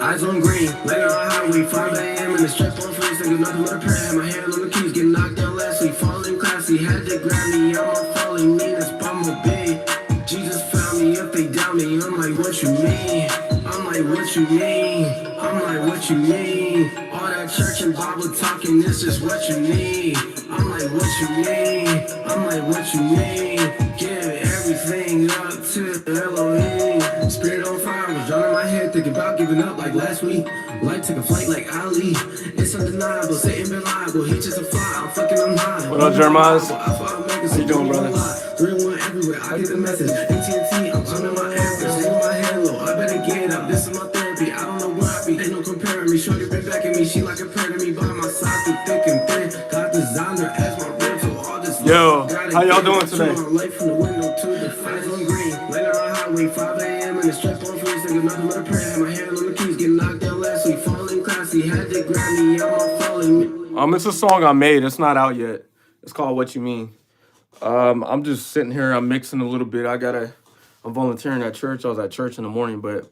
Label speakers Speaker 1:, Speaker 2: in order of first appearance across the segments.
Speaker 1: Eyes on green, laying on the highway, 5 a.m. in the strip on freeze, thinking nothing but a prayer. Had my hand on the keys, getting knocked down last week, falling classy, had to grab me, I'm all falling mean, that's bumblebee. Jesus found me, if they doubt me, I'm like, what you mean? I'm like, what you mean? I'm like, what you mean? All that church and Bible talking, this is what you need. I'm like, what you mean? I'm like, what you mean? Give everything up to Elohim. Spirit on fire, was drowning my head, thinking about giving up like last week. Life took a flight like Ali. It's undeniable, Satan been liable. He just a fly, I'm fucking, I'm high.
Speaker 2: What up, Jeremiah? How you doing, brother?
Speaker 1: 3-1 everywhere, I get the message. AT&T, I'm turning my average. Taking my hand low, I better get up. This is my therapy, I don't know where I be. Ain't no comparing me. Shorty been back at me, she like a prayer to me. By my side through thick and thin. God designed her as my rib, so all this.
Speaker 2: Yo, how y'all doing today?
Speaker 1: Light from the window to the fires on green. Later on highway, 5 a.m. in the strip on freeze, thinking nothing but a prayer. Had my hand on the keys, getting knocked down last week, falling classy, had to grab me, I'm all falling.
Speaker 2: It's a song I made. It's not out yet. It's called What You Mean. I'm just sitting here. I'm mixing a little bit. I'm volunteering at church. I was at church in the morning, but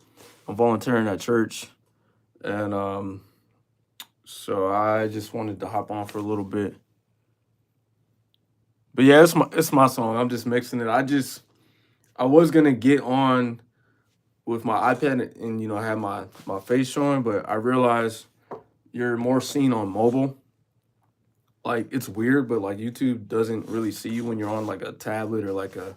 Speaker 2: I'm volunteering at church, and so I just wanted to hop on for a little bit. But yeah, it's my song. I'm just mixing it. I was gonna get on with my iPad and have my face showing, but I realized you're more seen on mobile. Like, it's weird, but like YouTube doesn't really see you when you're on like a tablet or like a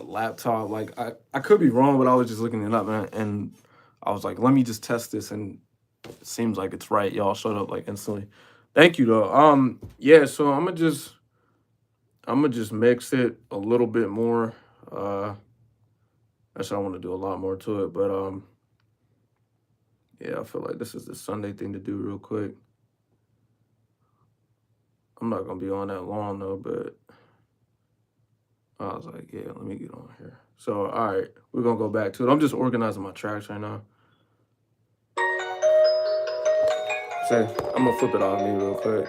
Speaker 2: laptop. Like, I could be wrong, but I was just looking it up, and I was like, let me just test this, and it seems like it's right. Y'all showed up like instantly. Thank you though. Yeah, so I'm gonna just mix it a little bit more. Actually, I want to do a lot more to it, but yeah, I feel like this is the Sunday thing to do real quick. I'm not gonna be on that long though, but I was like, yeah, let me get on here. So, all right, we're gonna go back to it. I'm just organizing my tracks right now. So I'm gonna flip it off me real quick.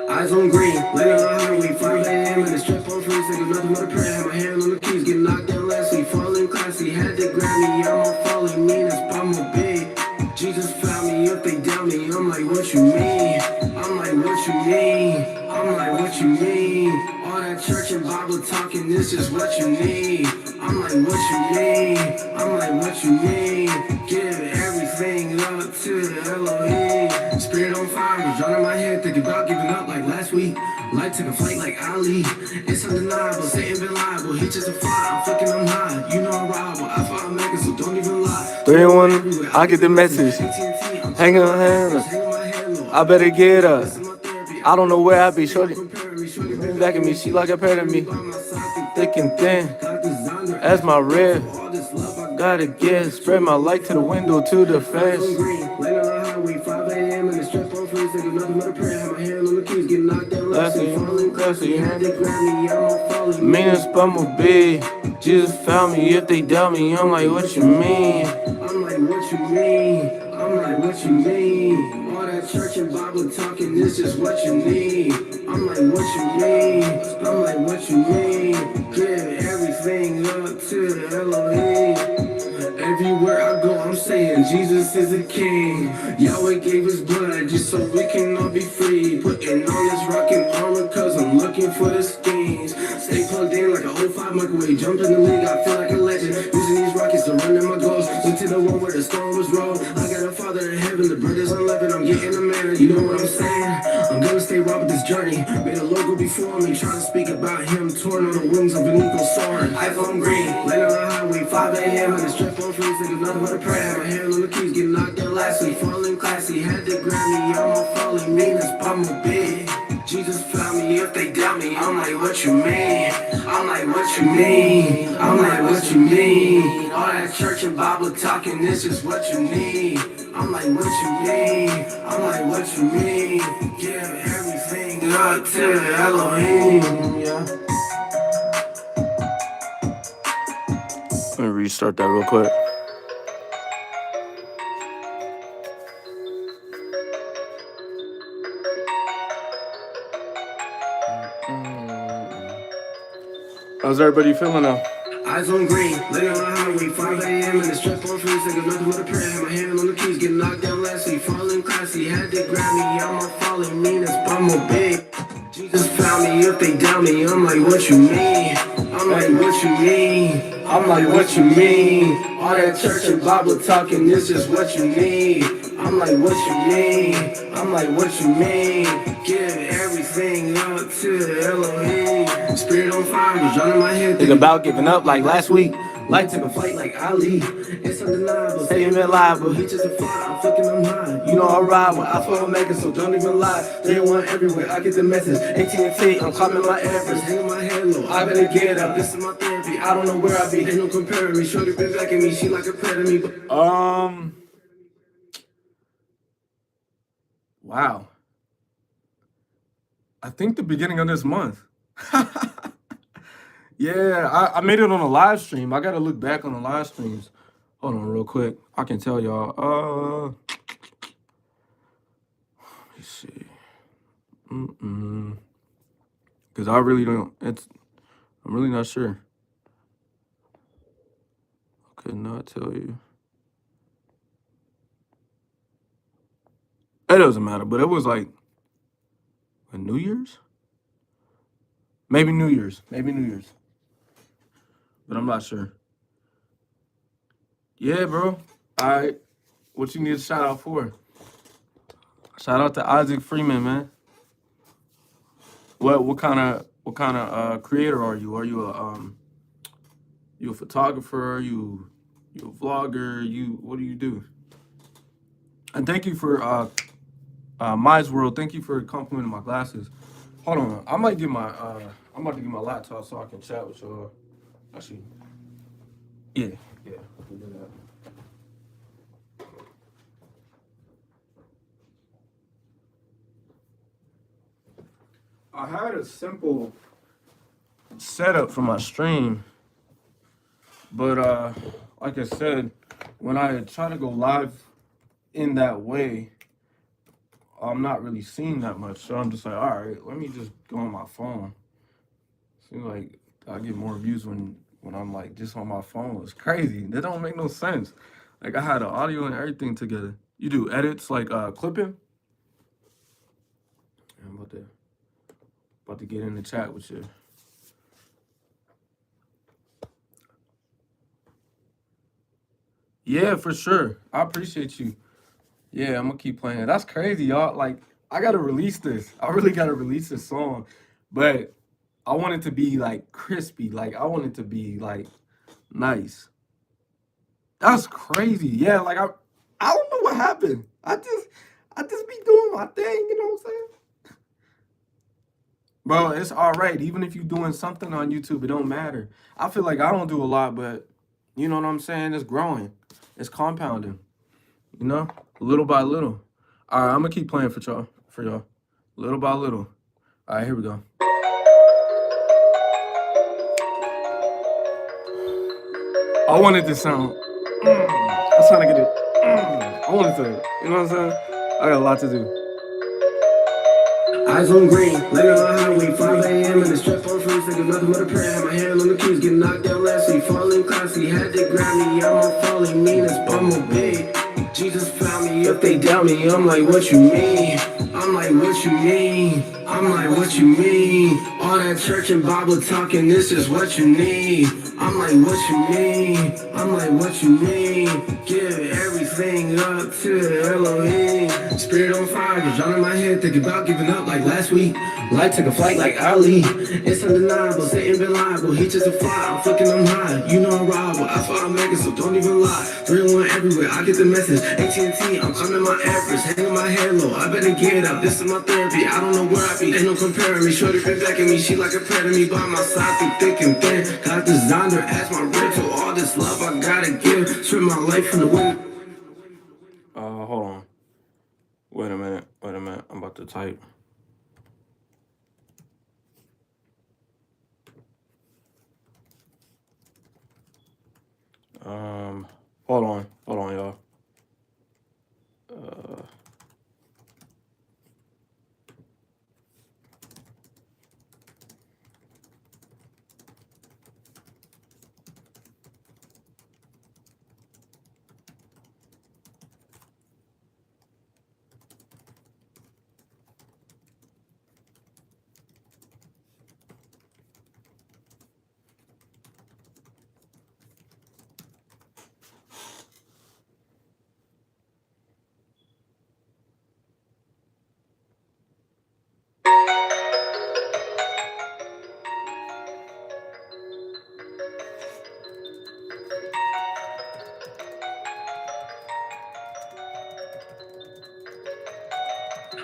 Speaker 1: Eyes on green, laying on the highway, 5 a.m. in the strip on freeze, thinking nothing but a prayer. Had my hand on the keys, getting knocked down last week, falling classy, had to grab me, I'm all falling mean, that's bumblebee. Jesus found me, if they doubt me, I'm like, what you mean? I'm like, what you mean? I'm like, what you mean? All that church and Bible talking, this is what you need. I'm like, what you mean? I'm like, what you mean? Give everything up to Elohim. Spirit on fire, was drowning my head, thinking about giving up like last week. Life took a flight like Ali. It's undeniable, Satan been liable. He just a fly, I'm fucking, I'm high. You know I'm rival, I fought Mecca, so don't even lie.
Speaker 2: 3-1, I get the message. Hanging on hands, I better get up. I don't know where I be. Shorty been back at me, she like a prayer to me. Thick and thin, as my rib. Gotta get, spread my light to the window to the fence. Meanest bumblebee. Jesus found me, if they doubt me, I'm like, what you mean? I'm like, what you mean? I'm like, what you mean? All that church and Bible talking, this is what you need. I'm like, what you mean? I'm like, what you mean? Give everything up to Elohim. Everywhere I go, I'm saying Jesus is a king. Yahweh gave his blood just so we can all be free. Putting on this rockin' armor cause I'm looking for the schemes. Stay plugged in like an 05 microwave. Jumped in the league, I feel like a legend. Using these rockets to run in my goals. Into the one where the storm was rolled. I got a father in heaven, the brothers unleavened. I'm getting a man, you know what I'm saying? I'm gonna stay raw with this journey. Made a logo before me, trying to speak about him. Torn on the wings of an eagle soaring. iPhone green, laying on the highway, 5 a.m. in the strip on freeze, thinking nothing but a prayer. Had my hand on the keys, getting knocked down last week, falling classy, had to grab me, I'm all falling mean, that's bumblebee.
Speaker 1: Jesus found me if they doubt me. I'm like, what you mean? I'm like, what you mean? I'm like, what you mean? All that church and Bible talking, this is what you need. I'm like, what you mean? I'm like, what you mean? Give everything up to Elohim. Yeah.
Speaker 2: Let me restart that real quick. How's everybody feeling now?
Speaker 1: Eyes on green, late on the highway, 5 a.m. and the strap on freeze, thinking nothing but a prayer. Had my hand on the keys, getting knocked down last week, falling classy, had to grab me, I'm not falling mean, that's Bumble big. Jesus found me if they doubt me, I'm like, what you mean? I'm like, what you mean? I'm like, what you mean? All that church and Bible talking, this is what you need. I'm like, what you mean? I'm like, what you mean? Give everything up to Elohim. Spirit on fire, was running my head.
Speaker 2: Think about giving up like last week.
Speaker 1: Light took a flight like Ali. It's undeniable.
Speaker 2: Say him reliable.
Speaker 1: He just a fly. I'm fucking him high.
Speaker 2: You know I ride with Alpha Omega, so don't even lie. 3-1 everywhere, I get the message. AT&T, I'm climbing my Everest.
Speaker 1: Hanging my head low. I better get up. This is my therapy. I don't know where I be. Ain't no comparing me. Shorty been back at me. She like a pet of me.
Speaker 2: Wow. I think the beginning of this month. Yeah, I made it on a live stream. I gotta look back on the live streams. Hold on real quick. I can tell y'all. Let me see. Cause I really don't, I'm really not sure. I could not tell you. It doesn't matter, but it was like a New Year's? Maybe New Year's. But I'm not sure. Yeah, bro. All right. What you need a shout out for? Shout out to Isaac Freeman, man. What kind of creator are you? Are you a photographer? You a vlogger? What do you do? And thank you for Mi's World. Thank you for complimenting my glasses. Hold on. I'm about to get my laptop so I can chat with y'all. Actually, yeah, I can do that. I had a simple setup for my stream, but like I said, when I try to go live in that way, I'm not really seeing that much. So I'm just like, all right, let me just go on my phone. Seems like I get more views when I'm like just on my phone. It's crazy. That don't make no sense. Like I had the audio and everything together. You do edits like clipping? I'm about to get in the chat with you. Yeah, for sure. I appreciate you. Yeah, I'm gonna keep playing it. That's crazy, y'all. Like, I gotta release this. I really gotta release this song. But I want it to be like crispy. Like, I want it to be like nice. That's crazy. Yeah, like I don't know what happened. I just be doing my thing, you know what I'm saying? Bro, it's all right. Even if you're doing something on YouTube, it don't matter. I feel like I don't do a lot, but you know what I'm saying? It's growing. It's compounding. You know? Little by little. All right, I'm gonna keep playing for y'all. Little by little. All right, here we go. I wanted to sound. I was trying to get it. I wanted to. You know what I'm saying? I got a lot to do.
Speaker 1: Eyes on green, late on the highway, 5 a.m. and the strap on freeze, thinking nothing but a prayer. Had my hand on the keys, getting knocked down last week, falling classy, had to grab me, I'm not falling mean, that's Bumble big. Jesus found me if they doubt me, I'm like, what you mean? I'm like, what you mean? I'm like, what you mean? All that church and Bible talking, this is what you need. I'm like, what you mean? I'm like, what you mean? Give everything up to Elohim. Spirit on fire, was running my head, thinking about giving up like last week. Light took a flight like Ali. It's undeniable, Satan been liable. He just a fly, I'm fucking him high. You know I'm rival, I thought I'm making, so don't even lie. 3-1 everywhere, I get the message. AT&T, I'm climbing my Everest, hanging my head low. I better get up, this is my therapy. I don't know where I be. feet. Ain't no comparing me. Shorty been back at me. She like a pet to me by my side through thick and thin. God designed her as my rental. All this love I gotta give. Strip my life from the window.
Speaker 2: Hold on. Wait a minute. I'm about to type. Hold on, y'all.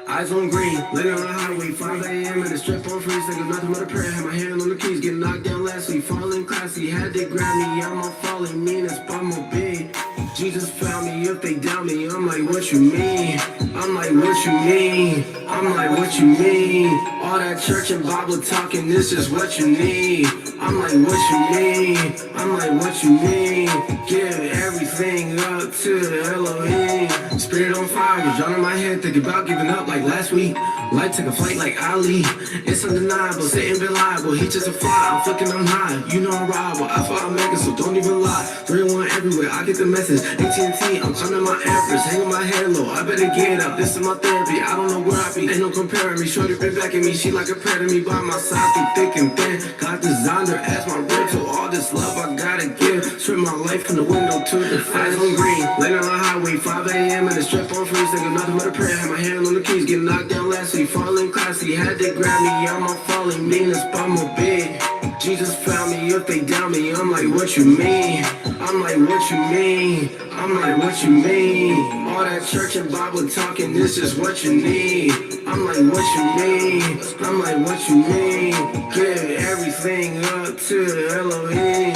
Speaker 1: Eyes on green, living on the highway, 5 a.m. and the strip on freeze, thinking nothing but a prayer. Had my hand on the keys, getting knocked down last week, falling classy, had to grab me, I'm on falling, mean as bumblebee. Jesus found me if they doubt me, I'm like, what you mean? I'm like, what you mean? I'm like, what you mean? All that church and Bible talking, this is what you need. I'm like, what you mean? I'm like, what you mean? Give everything up to Elohim. Spirit on fire, was drowning my head, thinking about giving up like last week. Life took a flight like Ali. It's undeniable, Satan been liable. He just a fly, I'm flicking them high. You know I'm rival, I fought Omega, so don't even lie. 3-1 everywhere, I get the message. AT&T, I'm climbing my Everest, hanging my head low. I better get up, this is my therapy. I don't know where I be, ain't no comparing me. Shorty been back at me, she like a pet to me by my side through thick and thin. God designed her as my rental. All this love I gotta give. Strip my life from the window to the eyes on green. Laying on the highway, 5 a.m. and the strip on freeze, thinking nothing but a prayer. Had my hand on the keys, getting knocked down last week, falling classy, had to grab me. I'm on falling, mean as bumblebee. Jesus found me if they doubt me. I'm like, what you mean? I'm like, what you mean? I'm like, what you mean? All that church and Bible talking, this is what you need. I'm like, what you mean? I'm like, what you mean? Give everything up to Elohim.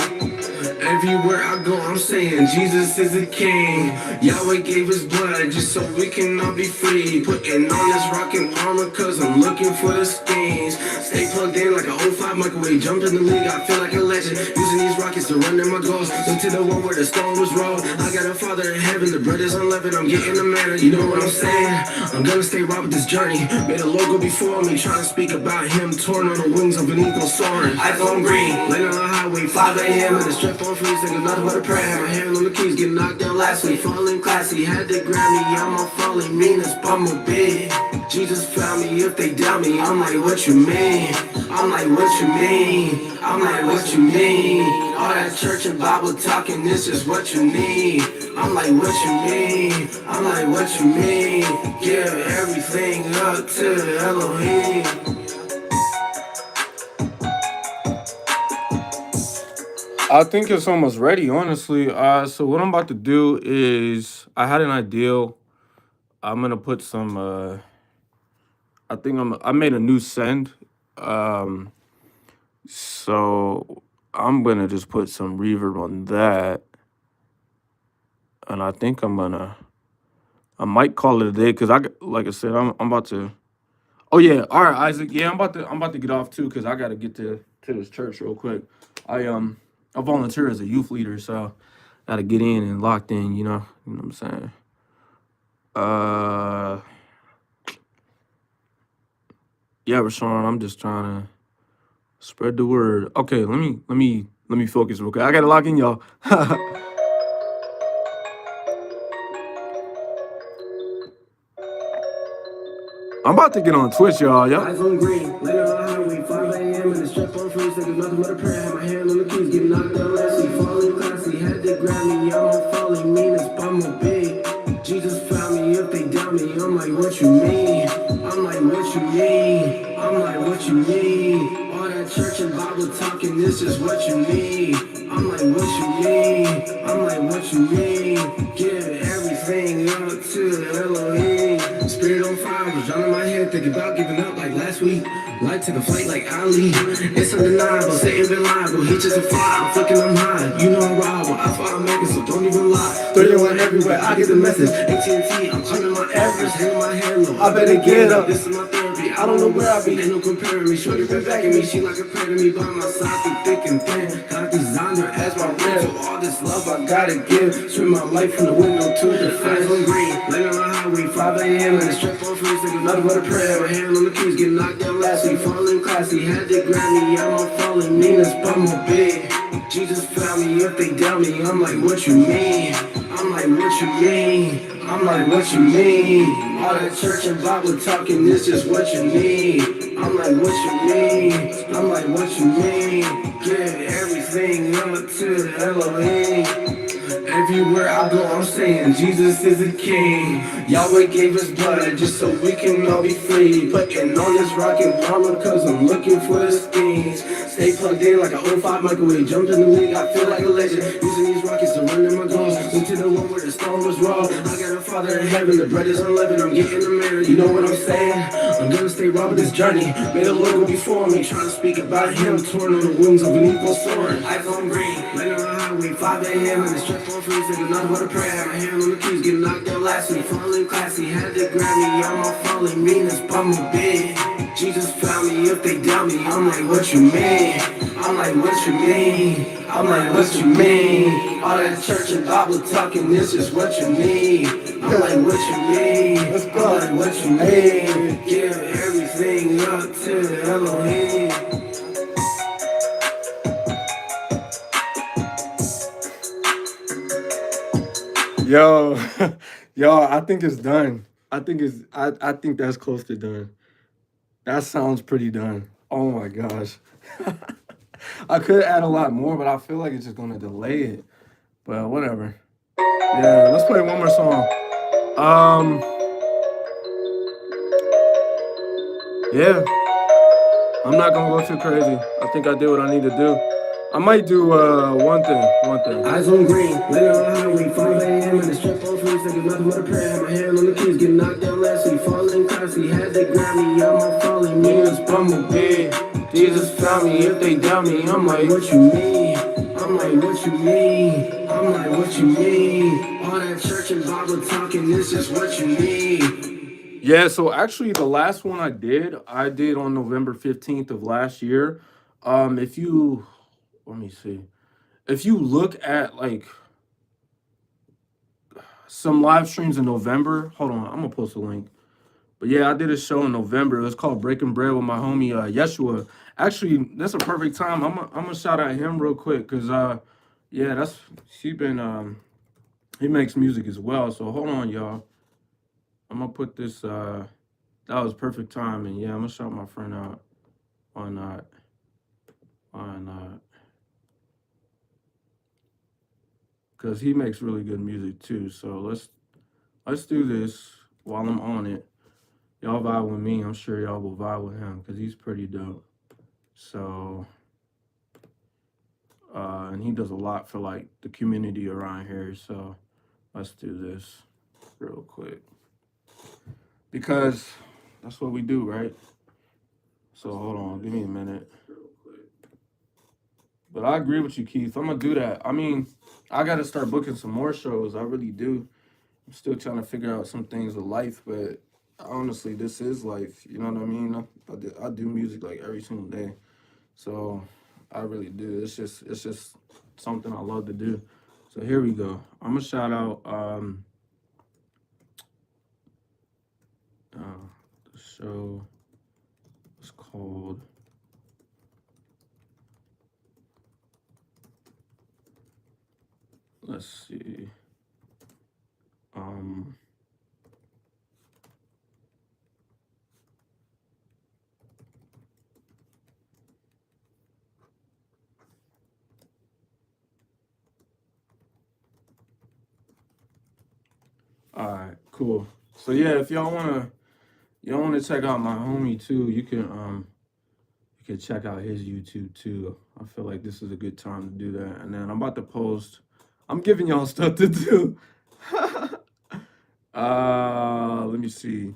Speaker 1: Everywhere I go, I'm saying Jesus is the King. Yahweh gave his blood just so we can all be free. Putting on this rockin' armor cause I'm looking for the schemes. Stay plugged in like an 05 microwave. Jump in the league, I feel like a legend. Using these rockets to run in my goals. Into the one where the stone was rolled. I got a father in heaven, the bread is unleavened. I'm getting the manna, you know what I'm saying? I'm gonna stay right with this journey. Made a logo before me, trying to speak about him. Torn on the wings of an eagle soaring. Eyes on green, laying on the highway, 5 a.m. and the strip on freeze, thinking nothing but a prayer. Had my hand on the keys, getting knocked down last week, falling classy, had to grab me. I'm on falling, mean as bumblebee. Jesus found me if they doubt me. I'm like, what you mean? I'm like, what you mean? I'm like, what you mean? All that church and Bible talking, this is what you need. I'm like, what you mean? I'm like, what you mean? Give everything up to Elohim.
Speaker 2: I think it's almost ready, honestly. So what I'm about to do is I had an idea. I'm gonna put some. I made a new send. So I'm gonna just put some reverb on that, and I think I might call it a day because like I said, I'm about to. Oh yeah, all right, Isaac. Yeah, I'm about to get off too because I gotta get to this church real quick. I volunteer as a youth leader, so gotta get in and locked in. You know what I'm saying. Yeah, Rashawn, I'm just trying to spread the word. Okay, let me focus real quick. I gotta lock in, y'all. I'm about to get on Twitch, y'all.
Speaker 1: Eyes on green, laying on the highway, 5 a.m. and the strip on freeze, thinking nothing but a prayer. Had my hand on the keys, getting knocked down last week, falling classy, had to grab me. I'm on falling, mean as bumblebee. Jesus found me if they doubt me. I'm like, what you mean? I'm like, what you mean? I'm like, what you mean? All that church and Bible talking, this is what you need. I'm like, what you mean? I'm like, what you mean? Give everything up to Elohim. Spirit on fire, was drowning my head, thinking about giving up like last last week. Life took a flight like Ali. It's undeniable, Satan been liable. He just a fly, I'm fucking, I'm high. You know I'm rival, I thought I'm making, so don't even lie. 31 everywhere, I get the message. AT&T, I'm climbing my Everest, hanging my head low. I better get up, this is my therapy. I don't know where I be, ain't no comparing me. Shorty been backing me, she like a prayer to me. By my side, through thick and thin. I designed her as my rib. So all this love I gotta give. Swim my life from the window to the fence. On green, laying on the highway, 5 a.m. and the strap on freeze, like nothing but a prayer. My hand on the keys, get knocked down last week. Falling classy, had to grab me. I'm on falling, meanest bummer big. Jesus found me, if they doubt me, I'm like, what you mean? I'm like, what you mean? I'm like, what you mean? All that church and Bible talking, this is what you need. I'm like, what you mean? I'm like, what you mean? Give everything up to the Elohim. Everywhere I go, I'm saying Jesus is the King. Yahweh gave his blood just so we can all be free. Putting on this rockin' armor cause I'm looking for the schemes. Stay plugged in like an '05 microwave. Jumped in the league, I feel like a legend. Using these rockets to run in my goals. Went to the one where the stone was raw. I got a father in heaven, the bread is unleavened. I'm getting the mirror, you know what I'm saying? I'm gonna stay raw with this journey. May the Lord go before me, trying to speak about him. Torn on the wings of an eagle soaring. iPhone green, laying on the highway, 5 a.m. and the strap on freeze, like nothing but a prayer. My hand on the keys, get knocked down last week. Falling classy, had to grab me. I'm all falling, meanest bummer big. Jesus found me, if they doubt me, I'm like, what you mean? I'm like, what you mean? I'm like, what you mean? All that church and Bible talking, this is what you need. I'm like, what you mean? I'm like, what you mean? Give everything up to the Elohim.
Speaker 3: Yo, yo, I think it's done. I think that's close to done. That sounds pretty done. Oh my gosh. I could add a lot more, but I feel like it's just gonna delay it. But whatever. Yeah, let's play one more song. Yeah, I'm not gonna go too crazy. I think I did what I need to do. I might do one thing.
Speaker 1: Eyes on green, laying on the highway, 5 a.m. and the strap on freeze, like nothing but a prayer. My hand on the keys, get knocked down last week. Falling classy, had to grab me. I'm all falling, meanest bummer big.
Speaker 2: Jesus found me, if they doubt me, I'm like,
Speaker 1: What you mean? I'm like, what you mean? I'm like, what you mean? All that church and Bible talking, this is what you need.
Speaker 3: Yeah, so actually the last one I did on November 15th of last year. If you let me see. If you look at like some live streams in November, hold on, I'm gonna post a link. But yeah, I did a show in November. It was called Breaking Bread with my homie Yeshua. Actually, that's a perfect time. I'm gonna shout out him real quick because yeah, he makes music as well. So hold on, y'all. I'm gonna put this that was perfect time, and yeah, I'm gonna shout my friend out on because he makes really good music too. So let's do this while I'm on it. Y'all vibe with me. I'm sure y'all will vibe with him because he's pretty dope. So and he does a lot for like the community around here. So let's do this real quick because that's what we do, right? So hold on, give me a minute. But I agree with you, Keith. I'm gonna do that. I mean, I gotta start booking some more shows. I really do. I'm still trying to figure out some things with life, but honestly, this is life. You know what I mean? I do music like every single day, so I really do. It's just something I love to do. So here we go. I'm gonna shout out the show is called. Let's see. All right, cool. So yeah, if y'all wanna check out my homie too, you can check out his YouTube too. I feel like this is a good time to do that. And then I'm about to post. I'm giving y'all stuff to do. Let me see.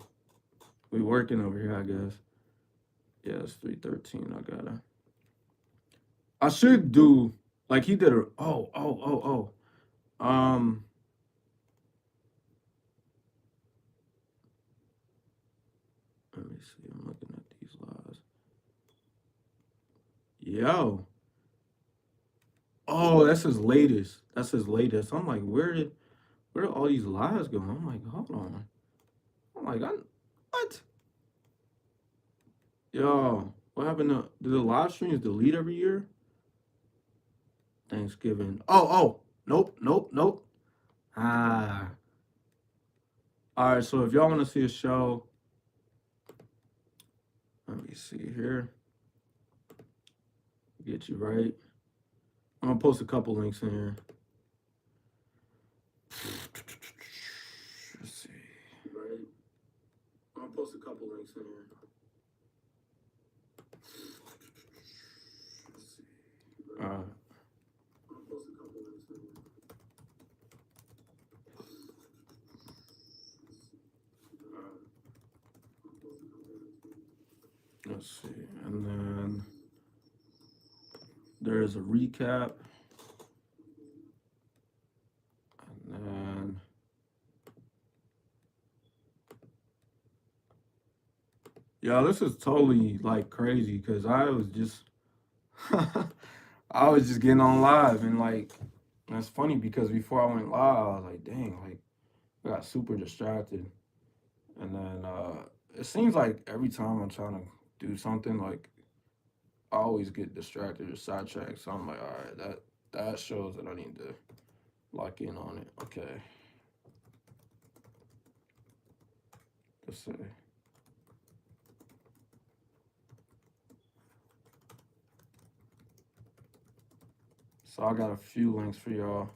Speaker 3: We working over here, I guess. Yeah, it's 3:13. I should do like he did a. Um, let me see. I'm looking at these lives. Yo. Oh, that's his latest. That's his latest. I'm like, where did all these lives go? I'm like, hold on. I'm like, what? Yo, what happened to did the live streams delete every year? Thanksgiving. Nope. Ah. All right, so if y'all want to see a show, let me see here. Get you right. I'm gonna post a couple links in here. Let's see. Right. I'm gonna post a couple links in here. Let's see. Right. I'm gonna post a couple links in here. Let's see, and then there's a recap, and then yeah, this is totally like crazy because I was just I was just getting on live and like that's funny because before I went live, I was like, dang, like I got super distracted, and then it seems like every time I'm trying to do something like I always get distracted or sidetracked. So I'm like, all right, that shows that I need to lock in on it. Okay. Let's see. So I got a few links for y'all.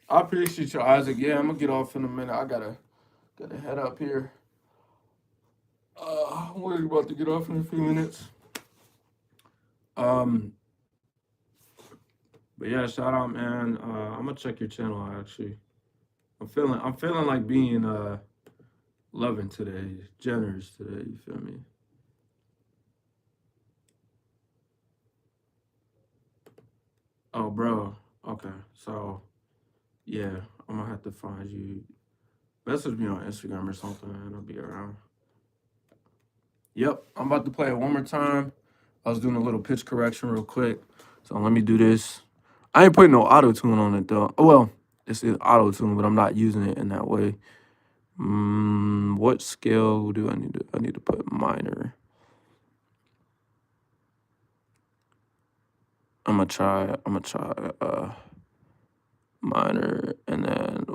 Speaker 3: I appreciate you, Isaac. Yeah, I'm gonna get off in a minute. I gotta head up here. We're about to get off in a few minutes. But yeah, shout out, man. I'm gonna check your channel actually. I'm feeling like being loving today, generous today, you feel me? Oh bro. Okay. So yeah, I'm gonna have to find you. Message me on Instagram or something and I'll be around. Yep, I'm about to play it one more time. I was doing a little pitch correction real quick. So let me do this. I ain't putting no auto-tune on it though. Oh, well, it's auto-tune, but I'm not using it in that way. What scale do I need to? I need to put minor. I'm gonna try minor and then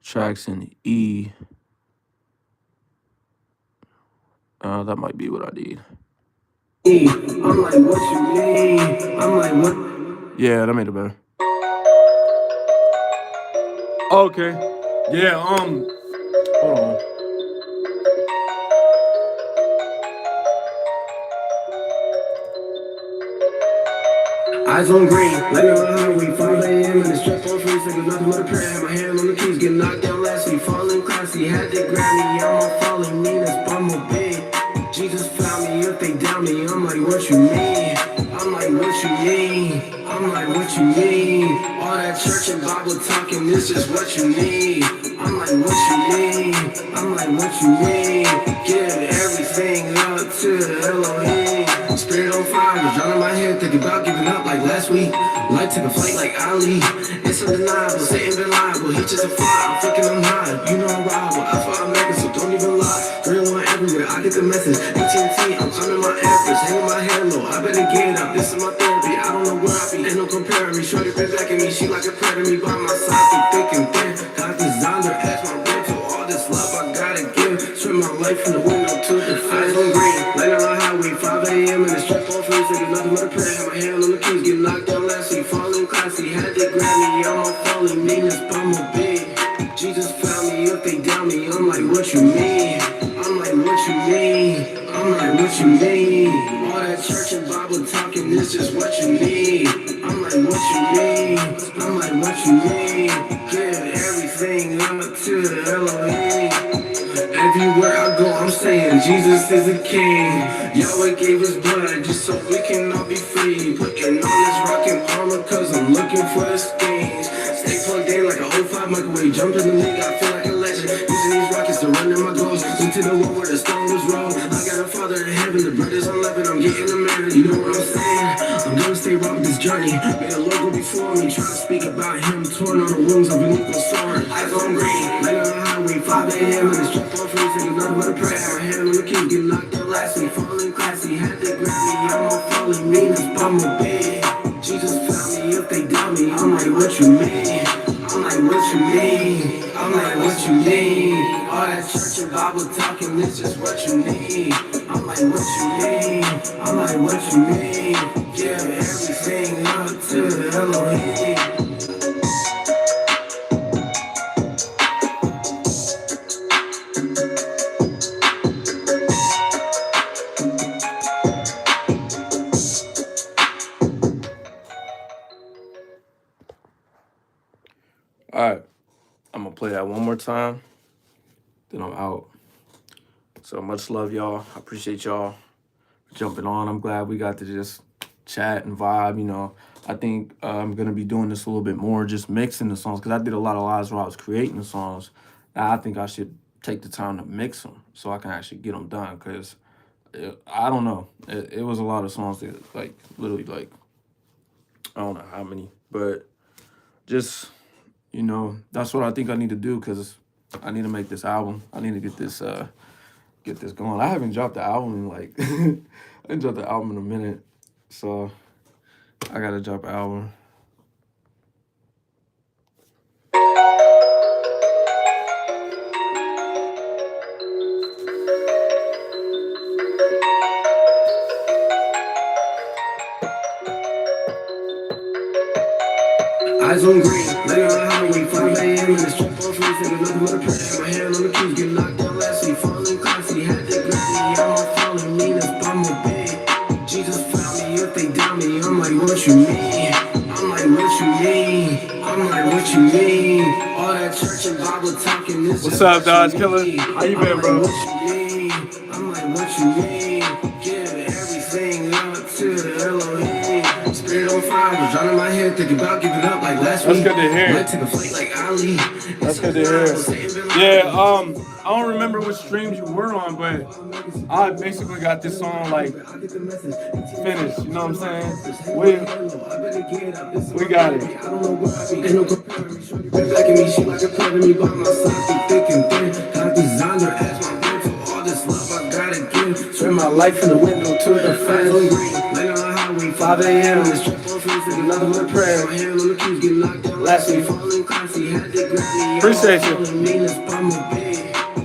Speaker 3: tracks in E. That might be what I need.
Speaker 1: I'm like, what you mean? I'm like, what?
Speaker 3: Yeah, that made it better. Okay. Yeah, hold on.
Speaker 1: Eyes on green, laying on the highway, 5 a.m. and the strap on free, thinking nothing but a prayer. Had my hand on the keys, getting knocked down last week, falling classy, had to grab me, I'm on falling mean, that's bumblebee. Jesus found me, if they doubt me, I'm like, what you mean? I'm like, what you mean? I'm like, what you mean? All that church and Bible talking, this is what you need. I'm like, what you mean? I'm like, what you mean? Give everything up to Elohim. Spirit on fire, was drowning my head, thinking about giving up like last week. Life took a flight like Ali. It's undeniable, Satan been liable. He just a fly, I'm thinking I'm high. You know I'm rival, I thought I'm making, so don't even lie. 301 everywhere, I get the message. AT&T, I'm climbing my Everest, hanging my head low. I better get up, this is my therapy. I don't know where I be, ain't no comparing me. Shorty been back at me, she like a prayer to me. By my side, through thick and thin. God designed her as my rental. All this love I gotta give. Swim my life from the window to the eyes on green, laying on the highway, 5 a.m. and the strap on free, thinking nothing but a prayer. Had my hand on the keys, getting knocked down last week, falling classy, had to grab me, I'm on falling mean, this bumblebee. Jesus found me, if they doubt me, I'm like, what you mean? I'm like, what you mean? I'm like, what you mean? All that church and Bible talking, this is what you need. I'm like, what you mean? I'm like, what you mean? Give everything up to Elohim. Everywhere I go, I'm I'm saying Jesus is the king. Yahweh gave his blood just so we can all be free. Putting on this rockin' armor cause I'm looking for the schemes. Stay plugged in like a '05 microwave. Jump in the league, I feel like a legend. Using these rockets to run in my goals. Into the war where the stone was rolled. I got a father in heaven, the brothers unleavened. I'm getting the man, you know what I'm saying? I'm gonna stay rock with this journey. Made a logo before me, trying to speak about him. Torn on the wings of an equal sword. Eyes on green, laying on the highway, 5 a.m. And it's strap on free, thinking nothing but a prayer. My hand on the key, get knocked out last week. Falling classy, had to grab me. I'm all falling, mean as bumblebee. Jesus found me if they doubt me. I'm like, what you mean? I'm like, what you mean? I'm like, what you mean? All that church and Bible talking, it's just what you need. I'm like, what you mean? I'm like, what you mean? Give everything up to Elohim.
Speaker 3: All right, I'm gonna play that one more time, then I'm out. So much love, y'all. I appreciate y'all for jumping on. I'm glad we got to just chat and vibe. You know, I think I'm gonna be doing this a little bit more, just mixing the songs, because I did a lot of lives where I was creating the songs. Now I think I should take the time to mix them so I can actually get them done. Because I don't know, it was a lot of songs that like literally like I don't know how many, but just that's what I think I need to do because I need to make this album. I need to get this going. I haven't dropped the album in like I didn't drop the album in a minute, so I gotta drop an album.
Speaker 1: Eyes on green, laying on the highway, 5 a.m. And it's strap on free, thinking nothing but a prayer. My hand on the keys, get knocked out last week. Falling classy, had to grab me. I'm all falling, mean as bumblebee. Jesus found me if they doubt me. I'm like, what you mean? I'm like, what you mean? I'm like, what you mean? All that church and Bible talking, this
Speaker 3: What's up, Dodge Killer? How you been, bro?
Speaker 1: What you mean? I'm like, what you mean? Give everything up to Elohim. Spirit on fire, was drowning my head, thinking about giving up like last week.
Speaker 3: That's good to hear.
Speaker 1: Might take a flight like Ali.
Speaker 3: That's good to hear. Yeah, I don't remember which streams you were on, but I basically got this song like finished. You know what I'm saying? We got it.
Speaker 1: Back at me, she like a part of me by my side, thick and thin. God designed her as my man for all this love I gotta give. Turn my life from the window to the fence. Laying on the highway, 5 a.m. And it's strap on free, thinking nothing but a prayer. My hand on the keys, get knocked out last week. Falling classy, had to grab me.
Speaker 3: Appreciate you.
Speaker 1: Mean as bumblebee.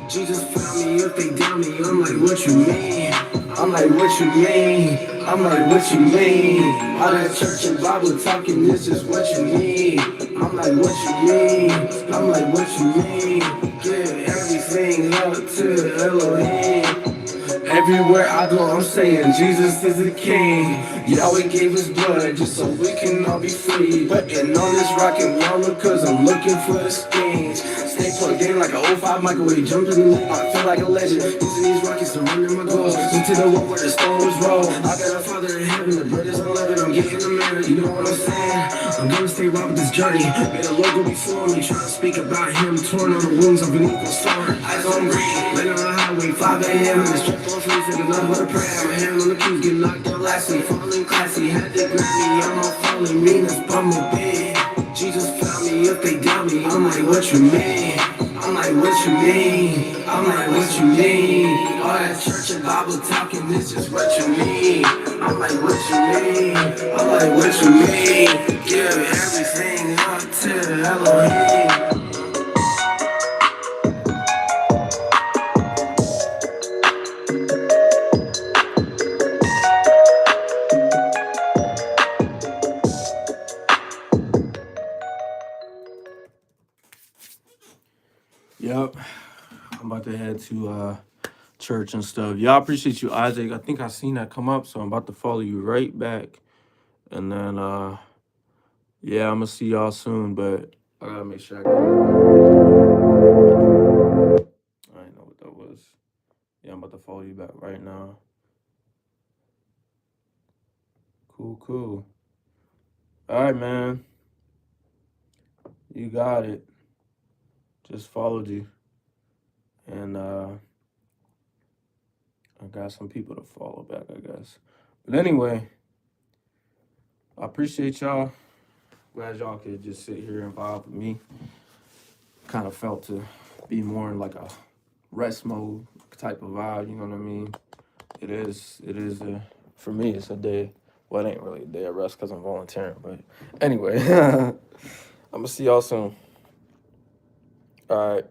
Speaker 1: Jesus found me if they doubt me. I'm like, what you mean? I'm like, what you mean? I'm like, what you mean? All that church and Bible talking, this is what you need. I'm like, what you mean? I'm like, what you mean? Give everything up to Elohim. Everywhere I go, I'm saying Jesus is the king. Yahweh gave his blood just so we can all be free. Putting on this rockin' armor cause I'm looking for the schemes. Stay plugged in like a '05 microwave. Jump in the league, I feel like a legend. Using these rockets to run in my goals. Into the war where the stone was rolled. I got a father in heaven, the brothers unleavened. I'm getting the man, you know what I'm saying? I'm gonna stay rock with this journey. Made a logo before me, trying to speak about him. Torn on the wings of an equal sword. Eyes on green, laying on the highway, 5 a.m. And it's strap on free, thinking nothing but a prayer. My hand on the keys, get knocked out last week. Falling classy, had to grab me. I'm all falling, mean as bumblebee. Jesus found me if they doubt me. I'm like, what you mean? I'm like, what you mean? I'm like, what you mean? All that church and Bible talking, this is what you mean. I'm like, what you mean? I'm like, what you mean? Give everything up to Elohim.
Speaker 3: Yep. I'm about to head to church and stuff. Y'all appreciate you, Isaac. I think I seen that come up, so I'm about to follow you right back. And then yeah, I'm gonna see y'all soon, but I gotta make sure I get it. I didn't know what that was. Yeah, I'm about to follow you back right now. Cool. All right, man. You got it. Just followed you. And I got some people to follow back, I guess. But anyway, I appreciate y'all. Glad y'all could just sit here and vibe with me. Kind of felt to be more in like a rest mode type of vibe, you know what I mean? It is for me, it's a day. Well, it ain't really a day of rest because I'm volunteering, but anyway, I'm gonna see y'all soon. All right.